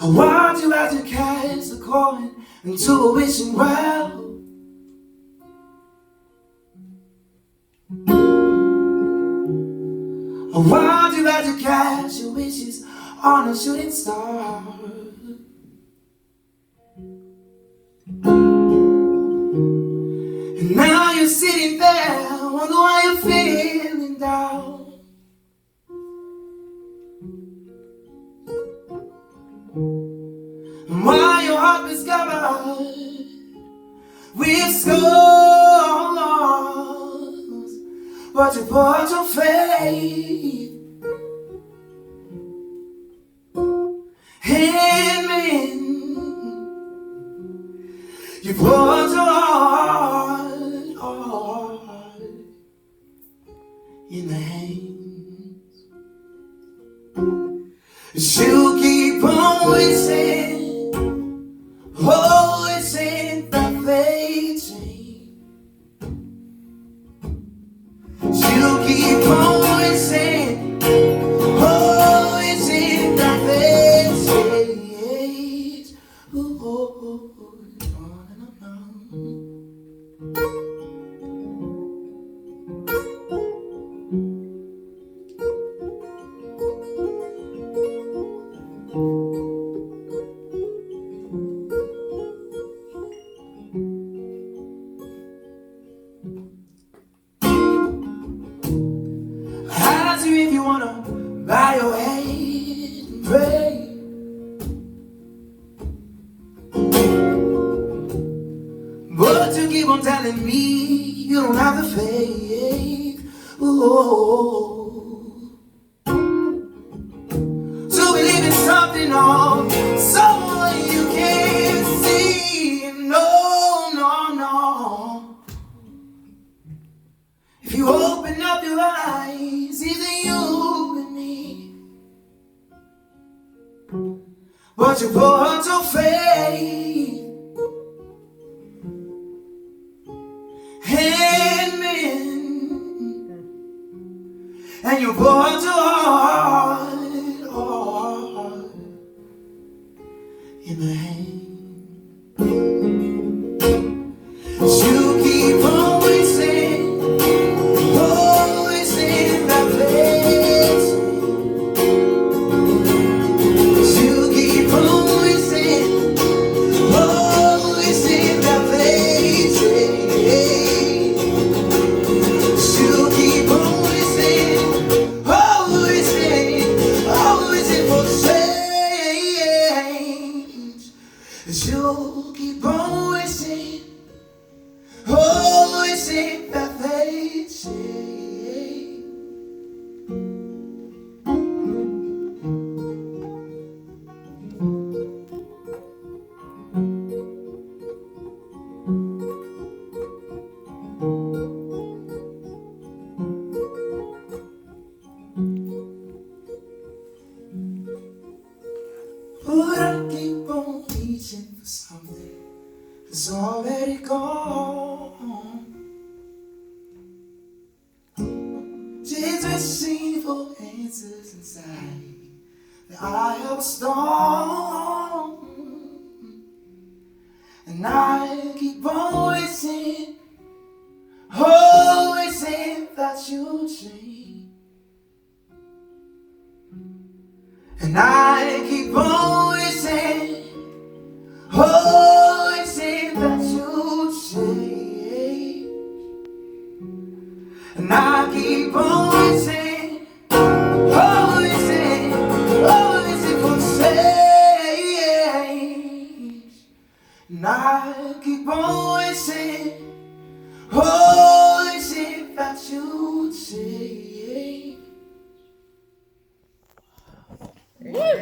want you as you cast a coin into a wishing well. I want you as you cast your wishes on a shooting star. And now you're sitting there, wonder why you're feeling down. And why your heart is covered with scars, but you put your faith in me. You put your heart in the hands. You keep on wishing, oh, wishing that they change. You keep on wishing, oh, wishing that they change. Ooh, oh, oh, oh, no. Ask you if you wanna bow your head and pray, but you keep on telling me you don't have the faith. Ooh. To believe in something or someone you can't see. No. If you open up your eyes, either you and me, but you put your faith in me, and you put your heart in the hand. You keep on wishing, always in that place. You keep on wishing, always in that place. You keep on wishing, always in for change. You keep on wishing, always in that place. But I keep on reaching for something that's already gone. Just wishing for answers inside the eye of a storm. And I keep on wishing, oh, wishing that you'll change. And I keep on wishing, oh, wishing that you'll change. And I keep on wishing, oh, wishing for change. And I keep on wishing, oh, wishing that you'll change.